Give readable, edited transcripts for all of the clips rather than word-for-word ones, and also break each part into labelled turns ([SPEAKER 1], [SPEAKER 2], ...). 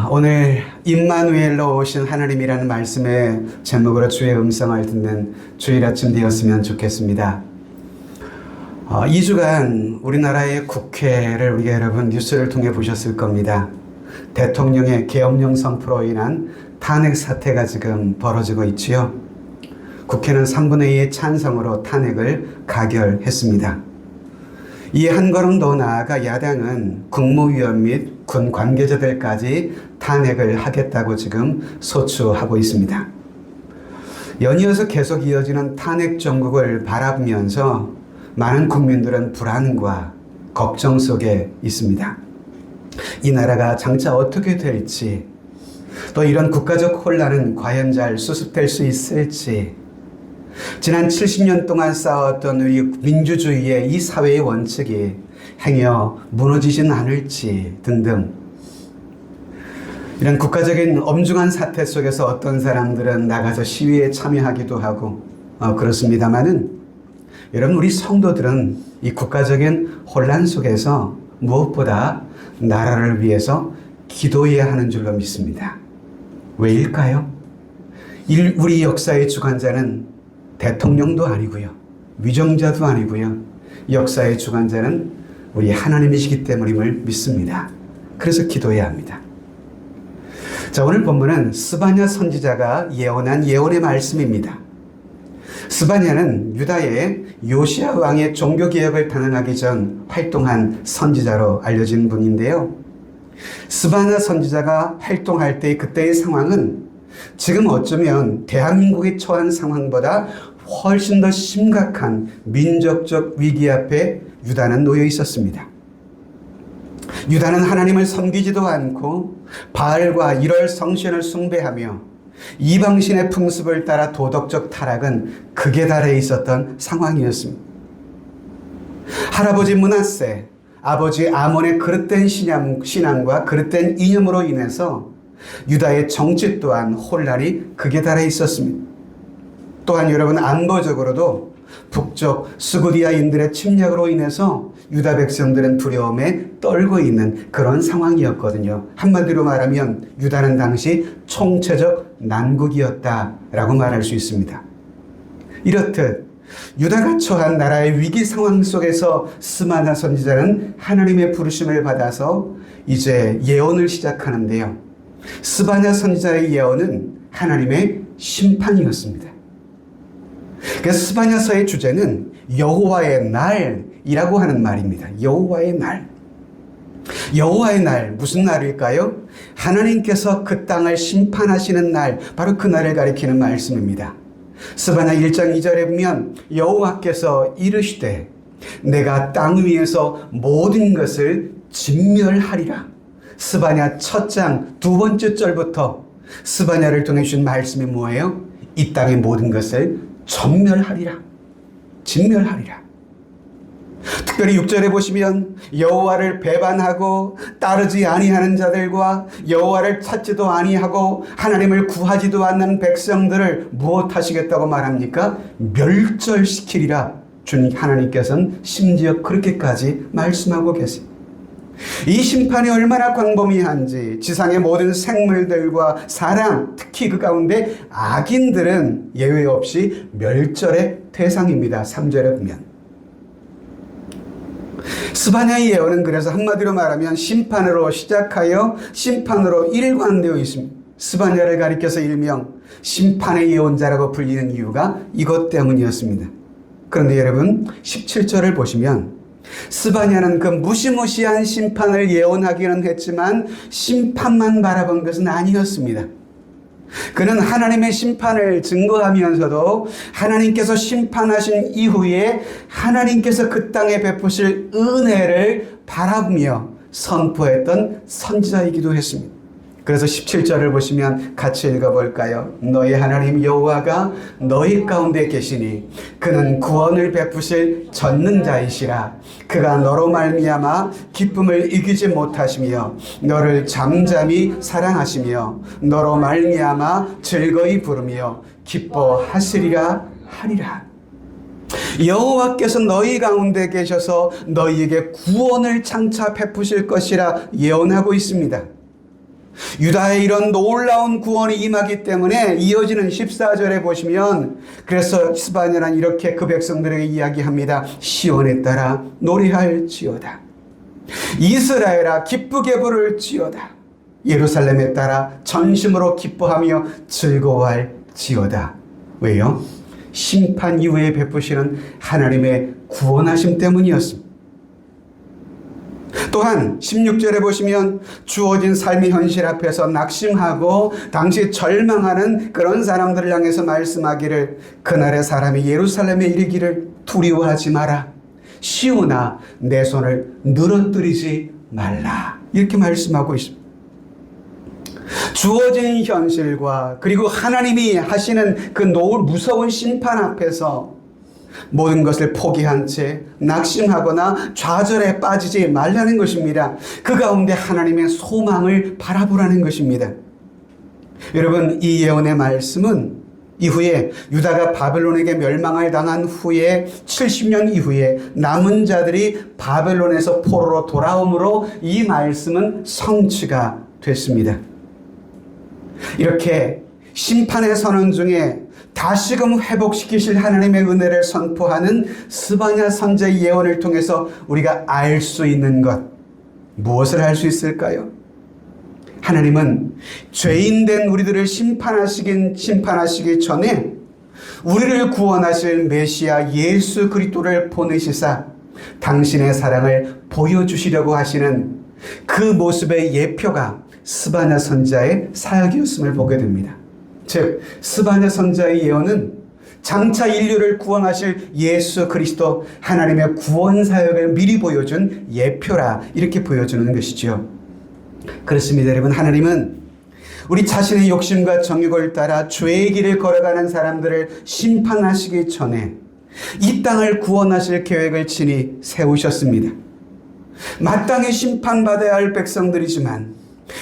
[SPEAKER 1] 오늘 임마누엘로 오신 하나님이라는 말씀의 제목으로 주의 음성을 듣는 주일 아침 되었으면 좋겠습니다. 2주간 우리나라의 국회를 우리 여러분 뉴스를 통해 보셨을 겁니다. 대통령의 계엄령 선포로 인한 탄핵 사태가 지금 벌어지고 있지요. 국회는 3분의 2의 찬성으로 탄핵을 가결했습니다. 이에 한 걸음 더 나아가 야당은 국무위원 및 군 관계자들까지 탄핵을 하겠다고 지금 소추하고 있습니다. 연이어서 계속 이어지는 탄핵 정국을 바라보면서 많은 국민들은 불안과 걱정 속에 있습니다. 이 나라가 장차 어떻게 될지, 또 이런 국가적 혼란은 과연 잘 수습될 수 있을지, 지난 70년 동안 쌓아왔던 우리 민주주의의 이 사회의 원칙이 행여 무너지진 않을지 등등, 이런 국가적인 엄중한 사태 속에서 어떤 사람들은 나가서 시위에 참여하기도 하고 그렇습니다만은, 여러분, 우리 성도들은 이 국가적인 혼란 속에서 무엇보다 나라를 위해서 기도해야 하는 줄로 믿습니다. 왜일까요? 우리 역사의 주관자는 대통령도 아니고요, 위정자도 아니고요, 역사의 주관자는 우리 하나님이시기 때문임을 믿습니다. 그래서 기도해야 합니다. 자, 오늘 본문은 스바냐 선지자가 예언한 예언의 말씀입니다. 스바냐는 유다의 요시야 왕의 종교개혁을 단행하기 전 활동한 선지자로 알려진 분인데요. 스바냐 선지자가 활동할 때 그때의 상황은 지금 어쩌면 대한민국이 처한 상황보다 훨씬 더 심각한 민족적 위기 앞에 유다는 놓여 있었습니다. 유다는 하나님을 섬기지도 않고 바알과 일월 성신을 숭배하며 이방신의 풍습을 따라 도덕적 타락은 극에 달해 있었던 상황이었습니다. 할아버지 므낫세, 아버지 아몬의 그릇된 신앙과 그릇된 이념으로 인해서 유다의 정치 또한 혼란이 극에 달해 있었습니다. 또한 여러분, 안보적으로도 북쪽 스구디아인들의 침략으로 인해서 유다 백성들은 두려움에 떨고 있는 그런 상황이었거든요. 한마디로 말하면 유다는 당시 총체적 난국이었다라고 말할 수 있습니다. 이렇듯 유다가 처한 나라의 위기 상황 속에서 스바냐 선지자는 하나님의 부르심을 받아서 이제 예언을 시작하는데요. 스바냐 선지자의 예언은 하나님의 심판이었습니다. 그래서 스바냐서의 주제는 여호와의 날이라고 하는 말입니다. 여호와의 날. 여호와의 날, 무슨 날일까요? 하나님께서 그 땅을 심판하시는 날, 바로 그 날을 가리키는 말씀입니다. 스바냐 1장 2절에 보면 여호와께서 이르시되 내가 땅 위에서 모든 것을 진멸하리라. 스바냐 첫 장 두 번째 절부터 스바냐를 통해 주신 말씀이 뭐예요? 이 땅의 모든 것을 전멸하리라. 진멸하리라. 특별히 6절에 보시면 여호와를 배반하고 따르지 아니하는 자들과 여호와를 찾지도 아니하고 하나님을 구하지도 않는 백성들을 무엇하시겠다고 말합니까? 멸절시키리라. 주님 하나님께서는 심지어 그렇게까지 말씀하고 계십니다. 이 심판이 얼마나 광범위한지, 지상의 모든 생물들과 사람, 특히 그 가운데 악인들은 예외 없이 멸절의 대상입니다. 3절에 보면 스바냐의 예언은 그래서 한마디로 말하면 심판으로 시작하여 심판으로 일관되어 있습니다. 스바냐를 가리켜서 일명 심판의 예언자라고 불리는 이유가 이것 때문이었습니다. 그런데 여러분, 17절을 보시면 스바냐는 그 무시무시한 심판을 예언하기는 했지만 심판만 바라본 것은 아니었습니다. 그는 하나님의 심판을 증거하면서도 하나님께서 심판하신 이후에 하나님께서 그 땅에 베푸실 은혜를 바라보며 선포했던 선지자이기도 했습니다. 그래서 17절을 보시면 같이 읽어볼까요? 너희 하나님 여호와가 너희 가운데 계시니 그는 구원을 베푸실 전능자이시라. 그가 너로 말미암아 기쁨을 이기지 못하시며 너를 잠잠히 사랑하시며 너로 말미암아 즐거이 부르며 기뻐하시리라 하리라. 여호와께서 너희 가운데 계셔서 너희에게 구원을 장차 베푸실 것이라 예언하고 있습니다. 유다의 이런 놀라운 구원이 임하기 때문에 이어지는 14절에 보시면 그래서 스바냐는 이렇게 그 백성들에게 이야기합니다. 시온에 따라 노래할지어다. 이스라엘아 기쁘게 부를지어다. 예루살렘에 따라 전심으로 기뻐하며 즐거워할지어다. 왜요? 심판 이후에 베푸시는 하나님의 구원하심 때문이었습니다. 또한 16절에 보시면 주어진 삶의 현실 앞에서 낙심하고 당시 절망하는 그런 사람들을 향해서 말씀하기를 그날의 사람이 예루살렘에 이르기를 두려워하지 마라. 시온아 내 손을 늘어뜨리지 말라. 이렇게 말씀하고 있습니다. 주어진 현실과 그리고 하나님이 하시는 그 무서운 심판 앞에서 모든 것을 포기한 채 낙심하거나 좌절에 빠지지 말라는 것입니다. 그 가운데 하나님의 소망을 바라보라는 것입니다. 여러분, 이 예언의 말씀은 이후에 유다가 바벨론에게 멸망을 당한 후에 70년 이후에 남은 자들이 바벨론에서 포로로 돌아옴으로 이 말씀은 성취가 됐습니다. 이렇게 심판의 선언 중에 다시금 회복시키실 하나님의 은혜를 선포하는 스바냐 선지의 예언을 통해서 우리가 알 수 있는 것, 무엇을 알 수 있을까요? 하나님은 죄인된 우리들을 심판하시기 전에 우리를 구원하실 메시아 예수 그리스도를 보내시사 당신의 사랑을 보여주시려고 하시는 그 모습의 예표가 스바냐 선지자의 사역이었음을 보게 됩니다. 즉 스바냐 선지자의 예언은 장차 인류를 구원하실 예수 그리스도 하나님의 구원 사역을 미리 보여준 예표라 이렇게 보여주는 것이죠. 그렇습니다. 여러분, 하나님은 우리 자신의 욕심과 정욕을 따라 죄의 길을 걸어가는 사람들을 심판하시기 전에 이 땅을 구원하실 계획을 친히 세우셨습니다. 마땅히 심판받아야 할 백성들이지만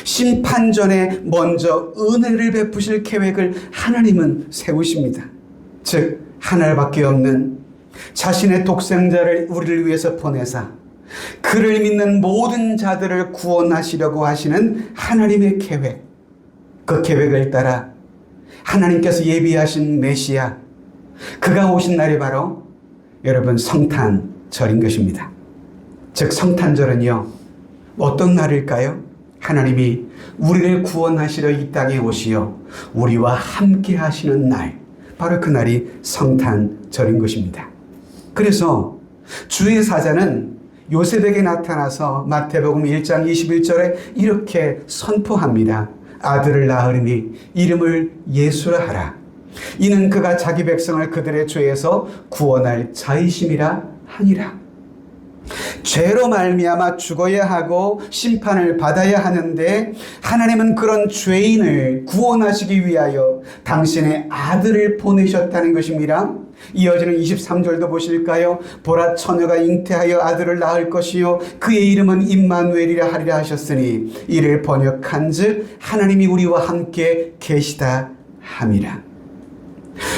[SPEAKER 1] 심판 전에 먼저 은혜를 베푸실 계획을 하나님은 세우십니다. 즉 하나밖에 없는 자신의 독생자를 우리를 위해서 보내사 그를 믿는 모든 자들을 구원하시려고 하시는 하나님의 계획, 그 계획을 따라 하나님께서 예비하신 메시아, 그가 오신 날이 바로 여러분 성탄절인 것입니다. 즉 성탄절은요 어떤 날일까요? 하나님이 우리를 구원하시려 이 땅에 오시어 우리와 함께 하시는 날, 바로 그 날이 성탄절인 것입니다. 그래서 주의 사자는 요셉에게 나타나서 마태복음 1장 21절에 이렇게 선포합니다. 아들을 낳으리니 이름을 예수라 하라. 이는 그가 자기 백성을 그들의 죄에서 구원할 자이심이라 하니라. 죄로 말미암아 죽어야 하고 심판을 받아야 하는데 하나님은 그런 죄인을 구원하시기 위하여 당신의 아들을 보내셨다는 것입니다. 이어지는 23절도 보실까요? 보라 처녀가 잉태하여 아들을 낳을 것이요 그의 이름은 임마누엘이라 하리라 하셨으니 이를 번역한즉 하나님이 우리와 함께 계시다 함이라.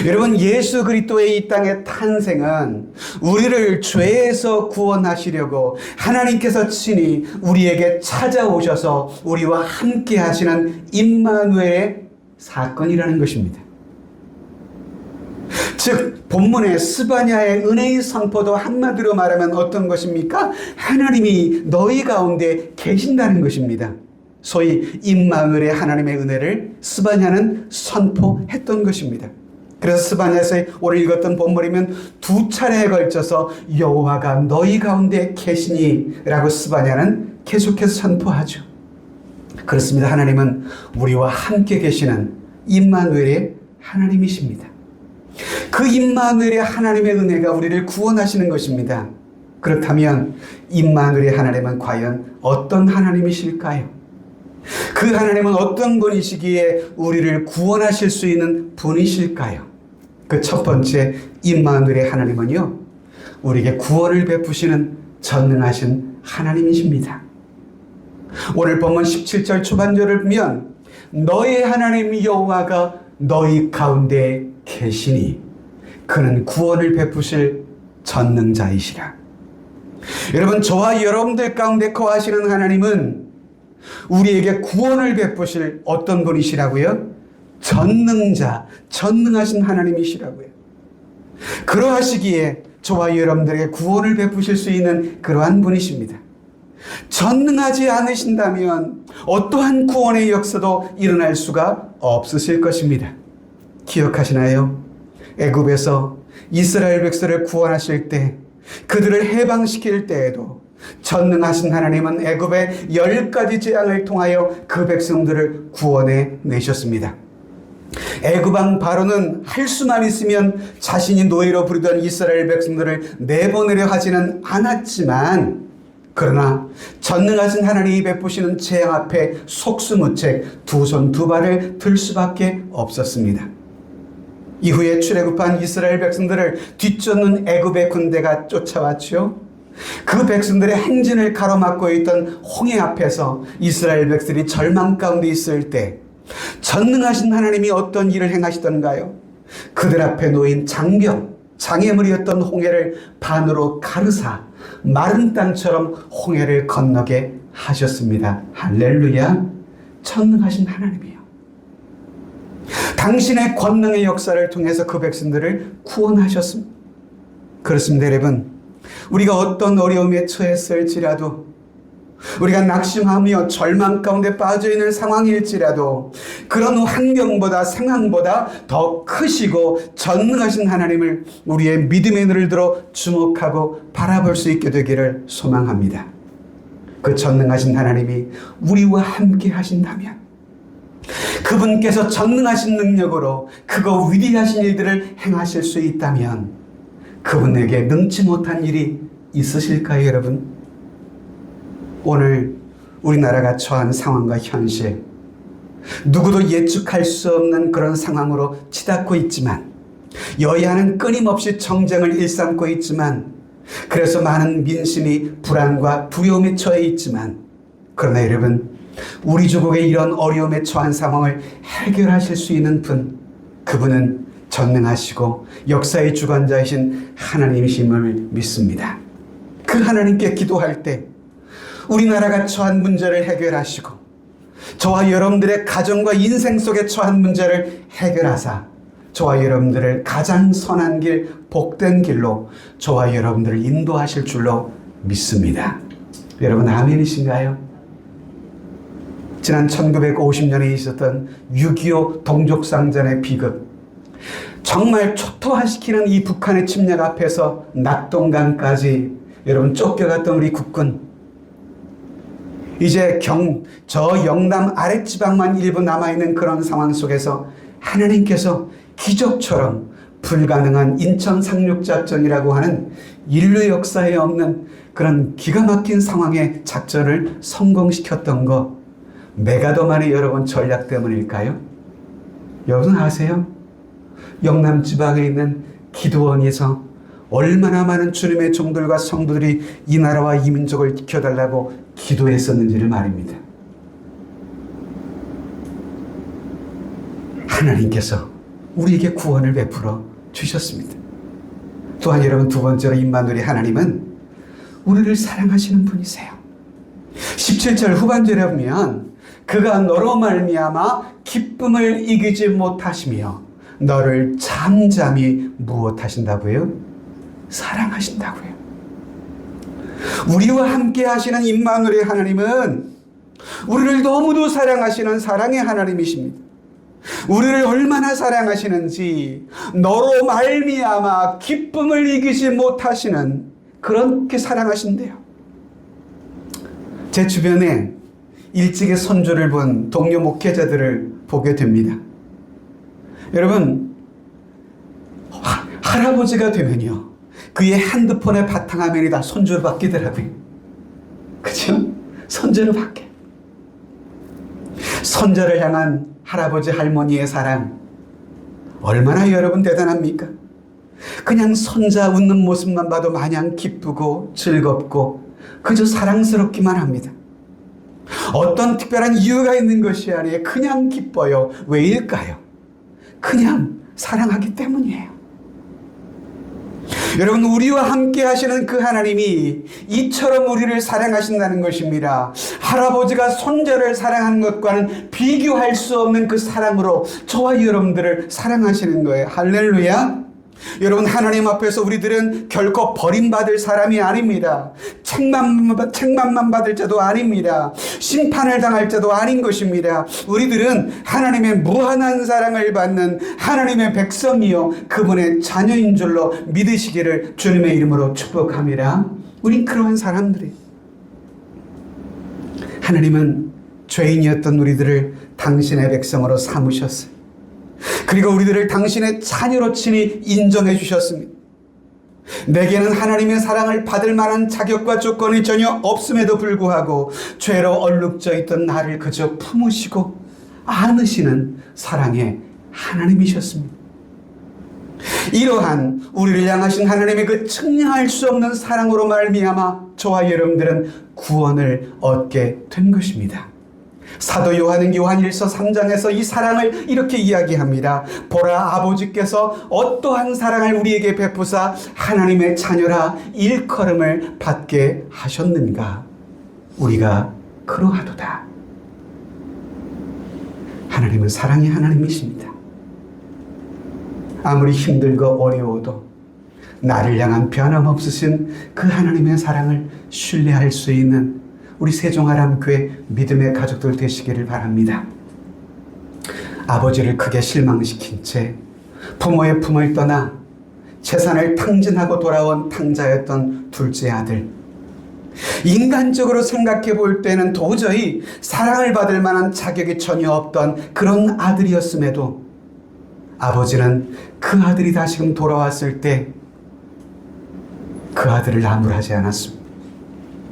[SPEAKER 1] 여러분, 예수 그리스도의 이 땅의 탄생은 우리를 죄에서 구원하시려고 하나님께서 친히 우리에게 찾아오셔서 우리와 함께 하시는 임마누엘의 사건이라는 것입니다. 즉 본문의 스바냐의 은혜의 선포도 한마디로 말하면 어떤 것입니까? 하나님이 너희 가운데 계신다는 것입니다. 소위 임마누엘의 하나님의 은혜를 스바냐는 선포했던 것입니다. 그래서 스바냐에서 오늘 읽었던 본문이면 두 차례에 걸쳐서 여호와가 너희 가운데 계시니 라고 스바냐는 계속해서 선포하죠. 그렇습니다. 하나님은 우리와 함께 계시는 임마누엘의 하나님이십니다. 그 임마누엘의 하나님의 은혜가 우리를 구원하시는 것입니다. 그렇다면 임마누엘의 하나님은 과연 어떤 하나님이실까요? 그 하나님은 어떤 분이시기에 우리를 구원하실 수 있는 분이실까요? 그 첫 번째 임마누엘의 하나님은요, 우리에게 구원을 베푸시는 전능하신 하나님이십니다. 오늘 본문 17절 초반절을 보면 너의 하나님 여호와가 너희 가운데 계시니 그는 구원을 베푸실 전능자이시라. 여러분, 저와 여러분들 가운데 거하시는 하나님은 우리에게 구원을 베푸실 어떤 분이시라고요? 전능자, 전능하신 하나님이시라고요. 그러하시기에 저와 여러분들에게 구원을 베푸실 수 있는 그러한 분이십니다. 전능하지 않으신다면 어떠한 구원의 역사도 일어날 수가 없으실 것입니다. 기억하시나요? 애굽에서 이스라엘 백성을 구원하실 때, 그들을 해방시킬 때에도 전능하신 하나님은 애굽의 10가지 재앙을 통하여 그 백성들을 구원해 내셨습니다. 애굽왕 바로는 할 수만 있으면 자신이 노예로 부리던 이스라엘 백성들을 내보내려 하지는 않았지만, 그러나 전능하신 하나님이 베푸시는 재앙 앞에 속수무책 두 손 두 발을 들 수밖에 없었습니다. 이후에 출애굽한 이스라엘 백성들을 뒤쫓는 애굽의 군대가 쫓아왔죠. 그 백성들의 행진을 가로막고 있던 홍해 앞에서 이스라엘 백성들이 절망 가운데 있을 때 전능하신 하나님이 어떤 일을 행하시던가요? 그들 앞에 놓인 장병, 장애물이었던 홍해를 반으로 가르사 마른 땅처럼 홍해를 건너게 하셨습니다. 할렐루야. 전능하신 하나님이요. 당신의 권능의 역사를 통해서 그 백성들을 구원하셨습니다. 그렇습니다, 여러분. 우리가 어떤 어려움에 처했을지라도, 우리가 낙심하며 절망 가운데 빠져있는 상황일지라도, 그런 환경보다 상황보다 더 크시고 전능하신 하나님을 우리의 믿음의 눈을 들어 주목하고 바라볼 수 있게 되기를 소망합니다. 그 전능하신 하나님이 우리와 함께 하신다면, 그분께서 전능하신 능력으로 크고 위대하신 일들을 행하실 수 있다면 그분에게 능치 못한 일이 있으실까요, 여러분? 오늘 우리나라가 처한 상황과 현실, 누구도 예측할 수 없는 그런 상황으로 치닫고 있지만, 여야는 끊임없이 정쟁을 일삼고 있지만, 그래서 많은 민심이 불안과 두려움에 처해 있지만, 그러나 여러분, 우리 조국의 이런 어려움에 처한 상황을 해결하실 수 있는 분, 그분은 전능하시고 역사의 주관자이신 하나님이심을 믿습니다. 그 하나님께 기도할 때 우리나라가 처한 문제를 해결하시고, 저와 여러분들의 가정과 인생 속에 처한 문제를 해결하사 저와 여러분들을 가장 선한 길, 복된 길로 저와 여러분들을 인도하실 줄로 믿습니다. 여러분, 아멘이신가요? 지난 1950년에 있었던 6.25 동족상전의 비극, 정말 초토화시키는 이 북한의 침략 앞에서 낙동강까지 여러분 쫓겨갔던 우리 국군, 이제 저 영남 아랫지방만 일부 남아있는 그런 상황 속에서 하나님께서 기적처럼 불가능한 인천 상륙작전이라고 하는 인류 역사에 없는 그런 기가 막힌 상황의 작전을 성공시켰던 거, 메가더만의 여러분 전략 때문일까요? 여러분 아세요? 영남 지방에 있는 기도원에서 얼마나 많은 주님의 종들과 성도들이 이 나라와 이 민족을 지켜달라고 기도했었는지를 말입니다. 하나님께서 우리에게 구원을 베풀어 주셨습니다. 또한 여러분, 두 번째로 임마누엘 하나님은 우리를 사랑하시는 분이세요. 17절 후반절에 보면 그가 너로 말미암아 기쁨을 이기지 못하시며 너를 잠잠히 무엇하신다고요? 사랑하신다고요. 우리와 함께 하시는 임마누엘 하나님은 우리를 너무도 사랑하시는 사랑의 하나님이십니다. 우리를 얼마나 사랑하시는지 너로 말미암아 기쁨을 이기지 못하시는, 그렇게 사랑하신대요. 제 주변에 일찍이 선조를 본 동료 목회자들을 보게 됩니다. 여러분, 할아버지가 되면요, 그의 핸드폰의 바탕화면이 다 손주로 바뀌더라고요. 그렇죠? 손주로 바뀌어. 손자를 향한 할아버지 할머니의 사랑, 얼마나 여러분 대단합니까? 그냥 손자 웃는 모습만 봐도 마냥 기쁘고 즐겁고 그저 사랑스럽기만 합니다. 어떤 특별한 이유가 있는 것이 아니에요. 그냥 기뻐요. 왜일까요? 그냥 사랑하기 때문이에요. 여러분, 우리와 함께 하시는 그 하나님이 이처럼 우리를 사랑하신다는 것입니다. 할아버지가 손자를 사랑하는 것과는 비교할 수 없는 그 사랑으로 저와 여러분들을 사랑하시는 거예요. 할렐루야. 여러분, 하나님 앞에서 우리들은 결코 버림받을 사람이 아닙니다. 책망만 받을 자도 아닙니다. 심판을 당할 자도 아닌 것입니다. 우리들은 하나님의 무한한 사랑을 받는 하나님의 백성이요 그분의 자녀인 줄로 믿으시기를 주님의 이름으로 축복합니다. 우린 그러한 사람들이에요. 하나님은 죄인이었던 우리들을 당신의 백성으로 삼으셨어요. 그리고 우리들을 당신의 자녀로 친히 인정해 주셨습니다. 내게는 하나님의 사랑을 받을 만한 자격과 조건이 전혀 없음에도 불구하고 죄로 얼룩져 있던 나를 그저 품으시고 안으시는 사랑의 하나님이셨습니다. 이러한 우리를 향하신 하나님의 그 측량할 수 없는 사랑으로 말미암아 저와 여러분들은 구원을 얻게 된 것입니다. 사도 요한은 요한일서 3장에서 이 사랑을 이렇게 이야기합니다. 보라, 아버지께서 어떠한 사랑을 우리에게 베푸사 하나님의 자녀라 일컬음을 받게 하셨는가. 우리가 그러하도다. 하나님은 사랑의 하나님이십니다. 아무리 힘들고 어려워도 나를 향한 변함없으신 그 하나님의 사랑을 신뢰할 수 있는 우리 세종아람교회 믿음의 가족들 되시기를 바랍니다. 아버지를 크게 실망시킨 채 부모의 품을 떠나 재산을 탕진하고 돌아온 탕자였던 둘째 아들. 인간적으로 생각해 볼 때는 도저히 사랑을 받을 만한 자격이 전혀 없던 그런 아들이었음에도 아버지는 그 아들이 다시금 돌아왔을 때 그 아들을 나무라지 않았습니다.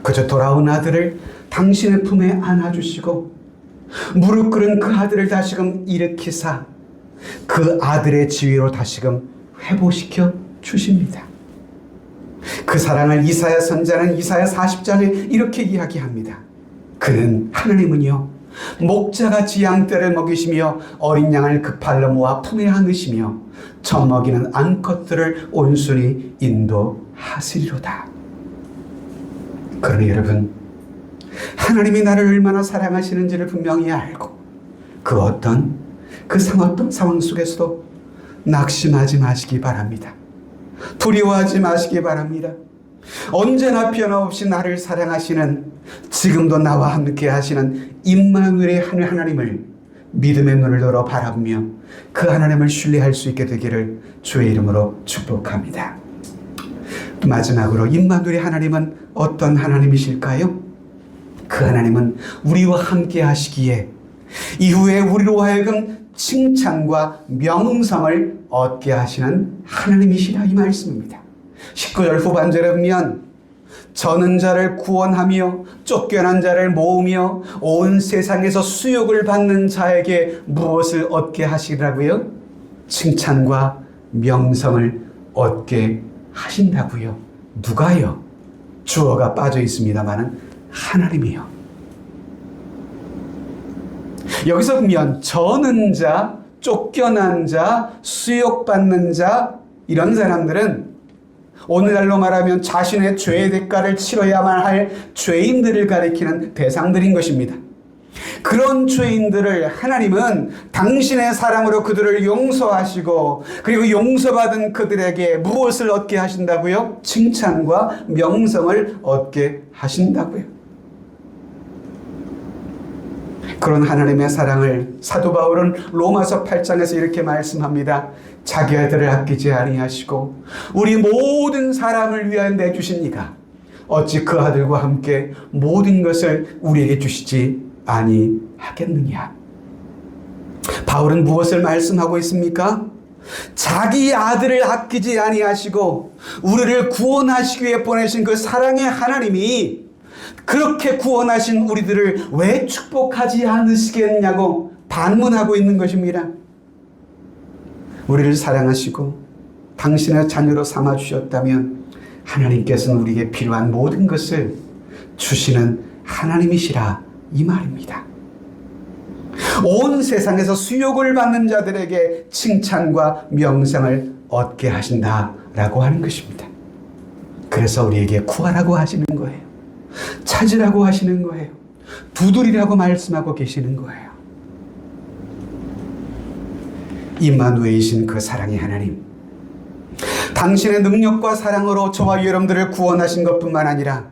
[SPEAKER 1] 그저 돌아온 아들을 당신의 품에 안아주시고 무릎 꿇은 그 아들을 다시금 일으키사 그 아들의 지위로 다시금 회복시켜 주십니다. 그 사랑을 이사야 선자는 이사야 40장에 이렇게 이야기합니다. 그는 하나님은요 목자같이 양떼를 먹이시며 어린 양을 그 팔로 모아 품에 안으시며 젖먹이는 암컷들을 온순히 인도하시리로다. 그러니 여러분, 하나님이 나를 얼마나 사랑하시는지를 분명히 알고 그 어떤 상황 속에서도 낙심하지 마시기 바랍니다. 두려워하지 마시기 바랍니다. 언제나 변함없이 나를 사랑하시는, 지금도 나와 함께 하시는 임마누엘의 하나님을 믿음의 눈을 들어 바라보며 그 하나님을 신뢰할 수 있게 되기를 주의 이름으로 축복합니다. 또 마지막으로 임마누엘의 하나님은 어떤 하나님이실까요? 그 하나님은 우리와 함께 하시기에 이후에 우리로 하여금 칭찬과 명성을 얻게 하시는 하나님이시라 이 말씀입니다. 19절 후반절에 보면 저는 자를 구원하며 쫓겨난 자를 모으며 온 세상에서 수욕을 받는 자에게 무엇을 얻게 하시라고요? 칭찬과 명성을 얻게 하신다고요. 누가요? 주어가 빠져 있습니다만은 하나님이요. 여기서 보면 저는 자, 쫓겨난 자, 수욕받는 자, 이런 사람들은 오늘날로 말하면 자신의 죄의 대가를 치러야만 할 죄인들을 가리키는 대상들인 것입니다. 그런 죄인들을 하나님은 당신의 사랑으로 그들을 용서하시고 그리고 용서받은 그들에게 무엇을 얻게 하신다고요? 칭찬과 명성을 얻게 하신다고요. 그런 하나님의 사랑을 사도 바울은 로마서 8장에서 이렇게 말씀합니다. 자기 아들을 아끼지 아니하시고 우리 모든 사람을 위하여 내주신 이가 어찌 그 아들과 함께 모든 것을 우리에게 주시지 아니하겠느냐. 바울은 무엇을 말씀하고 있습니까? 자기 아들을 아끼지 아니하시고 우리를 구원하시기 위해 보내신 그 사랑의 하나님이 그렇게 구원하신 우리들을 왜 축복하지 않으시겠냐고 반문하고 있는 것입니다. 우리를 사랑하시고 당신의 자녀로 삼아주셨다면 하나님께서는 우리에게 필요한 모든 것을 주시는 하나님이시라 이 말입니다. 온 세상에서 수욕을 받는 자들에게 칭찬과 명성을 얻게 하신다 라고 하는 것입니다. 그래서 우리에게 구하라고 하시는 거예요. 찾으라고 하시는 거예요. 두드리라고 말씀하고 계시는 거예요. 임마누엘이신 그 사랑의 하나님, 당신의 능력과 사랑으로 저와 여러분들을 구원하신 것뿐만 아니라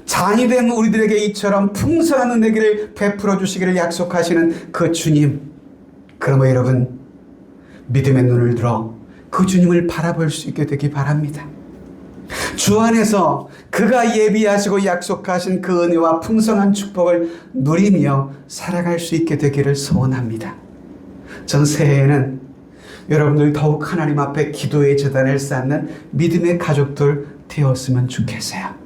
[SPEAKER 1] 잔이된 우리들에게 이처럼 풍성한 은혜를 베풀어 주시기를 약속하시는 그 주님, 그러므로 여러분 믿음의 눈을 들어 그 주님을 바라볼 수 있게 되기 바랍니다. 주 안에서 그가 예비하시고 약속하신 그 은혜와 풍성한 축복을 누리며 살아갈 수 있게 되기를 소원합니다. 전 새해에는 여러분들이 더욱 하나님 앞에 기도의 제단을 쌓는 믿음의 가족들 되었으면 좋겠어요.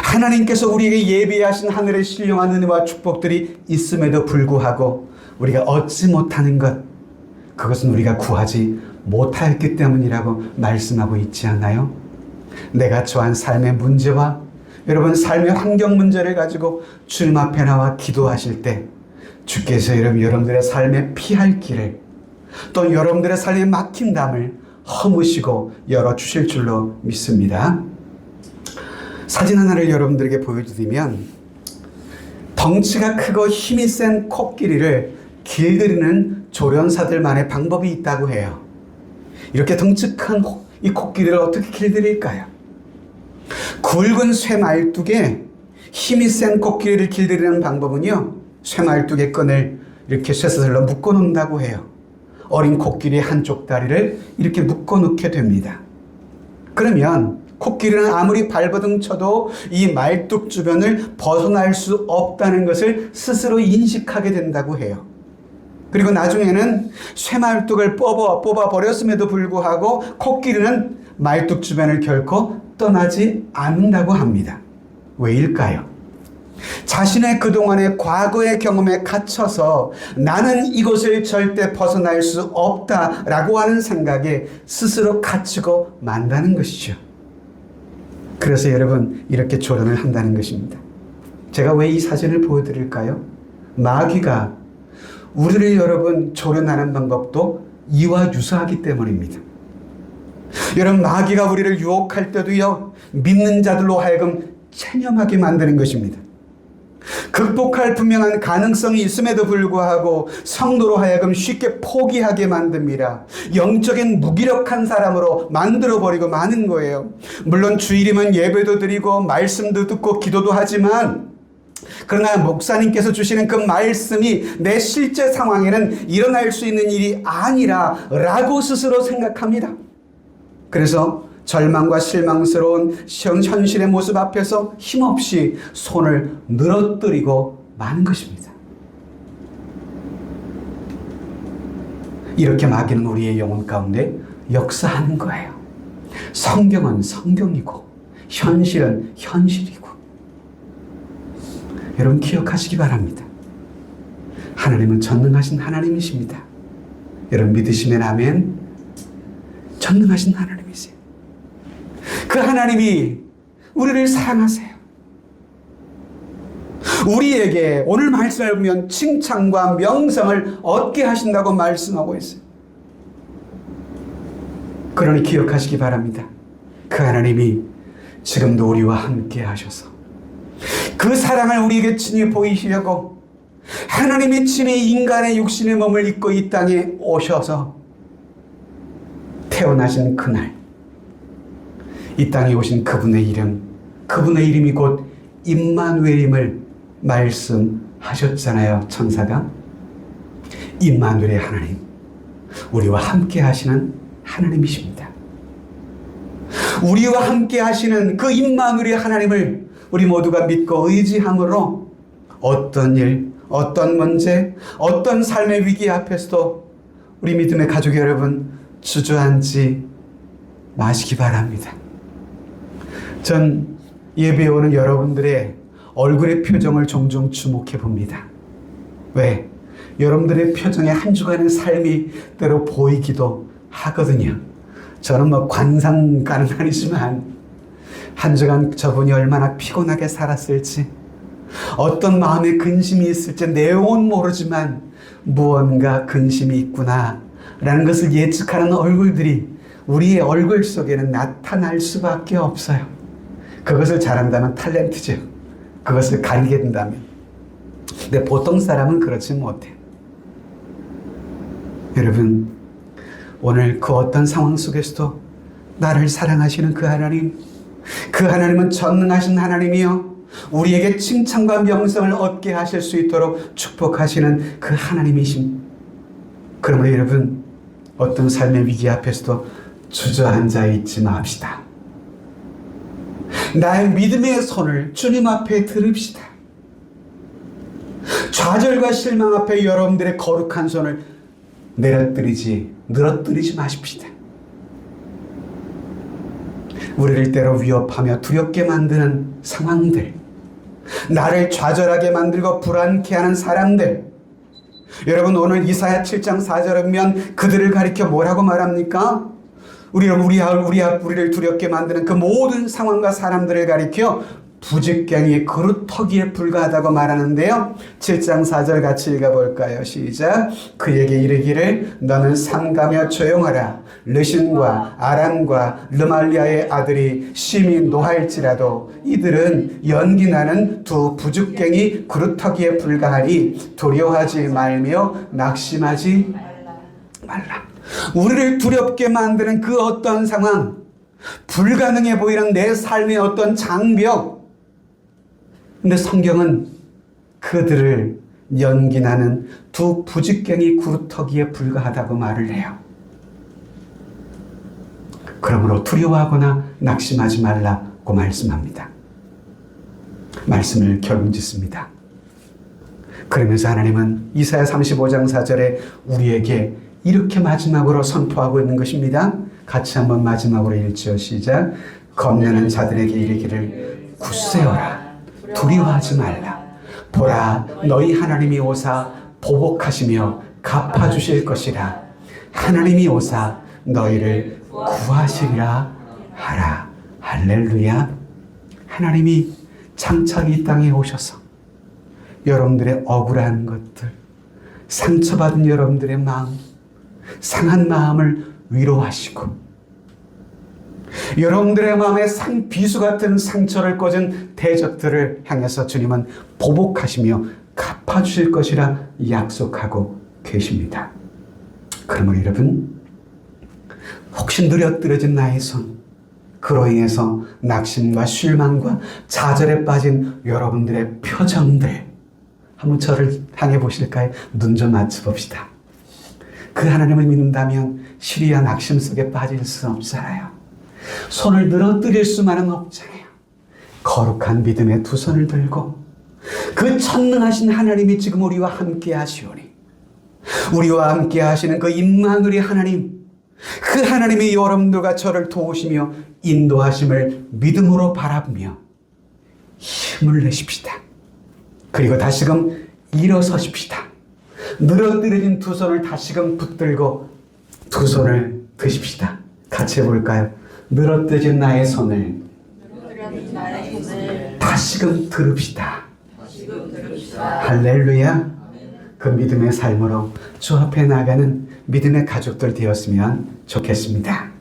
[SPEAKER 1] 하나님께서 우리에게 예비하신 하늘의 신령한 은혜와 축복들이 있음에도 불구하고 우리가 얻지 못하는 것, 그것은 우리가 구하지 못하였기 때문이라고 말씀하고 있지 않나요? 내가 처한 삶의 문제와 여러분 삶의 환경 문제를 가지고 주님 앞에 나와 기도하실 때 주께서 여러분들의 삶에 피할 길을, 또 여러분들의 삶에 막힌 담을 허무시고 열어주실 줄로 믿습니다. 사진 하나를 여러분들에게 보여드리면, 덩치가 크고 힘이 센 코끼리를 길들이는 조련사들만의 방법이 있다고 해요. 이렇게 덩치 큰 이 코끼리를 어떻게 길들일까요? 굵은 쇠말뚝에 힘이 센 코끼리를 길들이는 방법은요, 쇠말뚝의 끈을 이렇게 쇠사슬로 묶어 놓는다고 해요. 어린 코끼리의 한쪽 다리를 이렇게 묶어 놓게 됩니다. 그러면 코끼리는 아무리 발버둥 쳐도 이 말뚝 주변을 벗어날 수 없다는 것을 스스로 인식하게 된다고 해요. 그리고 나중에는 쇠말뚝을 뽑아 버렸음에도 불구하고 코끼리는 말뚝 주변을 결코 떠나지 않는다고 합니다. 왜일까요? 자신의 그동안의 과거의 경험에 갇혀서 나는 이곳을 절대 벗어날 수 없다라고 하는 생각에 스스로 갇히고 만다는 것이죠. 그래서 여러분 이렇게 조련을 한다는 것입니다. 제가 왜 이 사진을 보여드릴까요? 마귀가 우리를 여러분 조련하는 방법도 이와 유사하기 때문입니다. 여러분 마귀가 우리를 유혹할 때도요, 믿는 자들로 하여금 체념하게 만드는 것입니다. 극복할 분명한 가능성이 있음에도 불구하고 성도로 하여금 쉽게 포기하게 만듭니다. 영적인 무기력한 사람으로 만들어버리고 마는 거예요. 물론 주일이면 예배도 드리고 말씀도 듣고 기도도 하지만, 그러나 목사님께서 주시는 그 말씀이 내 실제 상황에는 일어날 수 있는 일이 아니라 라고 스스로 생각합니다. 그래서 절망과 실망스러운 현실의 모습 앞에서 힘없이 손을 늘어뜨리고 마는 것입니다. 이렇게 마귀는 우리의 영혼 가운데 역사하는 거예요. 성경은 성경이고 현실은 현실이고. 여러분 기억하시기 바랍니다. 하나님은 전능하신 하나님이십니다. 여러분 믿으시면 아멘. 전능하신 하나님이세요. 그 하나님이 우리를 사랑하세요. 우리에게 오늘 말씀을 보면 칭찬과 명성을 얻게 하신다고 말씀하고 있어요. 그러니 기억하시기 바랍니다. 그 하나님이 지금도 우리와 함께 하셔서 그 사랑을 우리에게 친히 보이시려고 하나님이 친히 인간의 육신의 몸을 입고 이 땅에 오셔서 태어나신 그날, 이 땅에 오신 그분의 이름이 곧 임마누엘임을 말씀하셨잖아요. 천사가. 임마누엘의 하나님, 우리와 함께 하시는 하나님이십니다. 우리와 함께 하시는 그 임마누엘의 하나님을 우리 모두가 믿고 의지함으로 어떤 일, 어떤 문제, 어떤 삶의 위기 앞에서도 우리 믿음의 가족 여러분 주저앉지 마시기 바랍니다. 전 예배에 오는 여러분들의 얼굴의 표정을 종종 주목해 봅니다. 왜? 여러분들의 표정에 한 주간의 삶이 때로 보이기도 하거든요. 저는 관상가는 아니지만 한 주간 저분이 얼마나 피곤하게 살았을지, 어떤 마음의 근심이 있을지 내용은 모르지만 무언가 근심이 있구나 라는 것을 예측하는 얼굴들이 우리의 얼굴 속에는 나타날 수밖에 없어요. 그것을 잘한다면 탤런트죠. 그것을 가리게 된다면. 근데 보통 사람은 그렇지 못해요. 여러분, 오늘 그 어떤 상황 속에서도 나를 사랑하시는 그 하나님, 그 하나님은 전능하신 하나님이요, 우리에게 칭찬과 명성을 얻게 하실 수 있도록 축복하시는 그 하나님이심. 그러므로 여러분, 어떤 삶의 위기 앞에서도 주저앉아 있지 맙시다. 나의 믿음의 손을 주님 앞에 들읍시다. 좌절과 실망 앞에 여러분들의 거룩한 손을 늘어뜨리지 마십시다. 우리를 때로 위협하며 두렵게 만드는 상황들, 나를 좌절하게 만들고 불안케 하는 사람들, 여러분, 오늘 이사야 7장 4절을 보면 그들을 가리켜 뭐라고 말합니까? 우리를 두렵게 만드는 그 모든 상황과 사람들을 가리켜 부직갱이 그루터기에 불과하다고 말하는데요. 7장 4절 같이 읽어볼까요? 시작. 그에게 이르기를 너는 삼가며 조용하라. 르신과 아람과 르말리아의 아들이 심히 노할지라도 이들은 연기나는 두 부직갱이 그루터기에 불과하니 두려워하지 말며 낙심하지 말라. 우리를 두렵게 만드는 그 어떤 상황, 불가능해 보이는 내 삶의 어떤 장벽, 근데 성경은 그들을 연기나는 두 부직갱이 구루터기에 불과하다고 말을 해요. 그러므로 두려워하거나 낙심하지 말라고 말씀합니다. 말씀을 결론짓습니다. 그러면서 하나님은 이사야 35장 4절에 우리에게 이렇게 마지막으로 선포하고 있는 것입니다. 같이 한번 마지막으로 읽죠. 시작. 겁내는 자들에게 이르기를 굳세어라. 두려워하지 말라. 보라, 너희 하나님이 오사 보복하시며 갚아주실 것이라. 하나님이 오사 너희를 구하시리라 하라. 할렐루야. 하나님이 장차기 이 땅에 오셔서 여러분들의 억울한 것들, 상처받은 여러분들의 마음, 상한 마음을 위로하시고 여러분들의 마음에 비수 같은 상처를 꽂은 대적들을 향해서 주님은 보복하시며 갚아주실 것이라 약속하고 계십니다. 그러므로 여러분, 혹시 느려뜨려진 나의 손, 그로 인해서 낙심과 실망과 좌절에 빠진 여러분들의 표정들, 한번 저를 향해 보실까요? 눈 좀 맞춰봅시다. 그 하나님을 믿는다면 시리아 낙심 속에 빠질 수 없잖아요. 손을 늘어뜨릴 수만은 없잖아요. 거룩한 믿음의 두 손을 들고 그 전능하신 하나님이 지금 우리와 함께 하시오니, 우리와 함께 하시는 그 임마누엘의 하나님, 그 하나님이 여러분들과 저를 도우시며 인도하심을 믿음으로 바라보며 힘을 내십시다. 그리고 다시금 일어서십시다. 늘어뜨려진 두 손을 다시금 붙들고 두 손을 드십시다. 같이 해볼까요? 늘어뜨려진 나의 손을 다시금 들읍시다. 할렐루야. 그 믿음의 삶으로 주 앞에 나가는 믿음의 가족들 되었으면 좋겠습니다.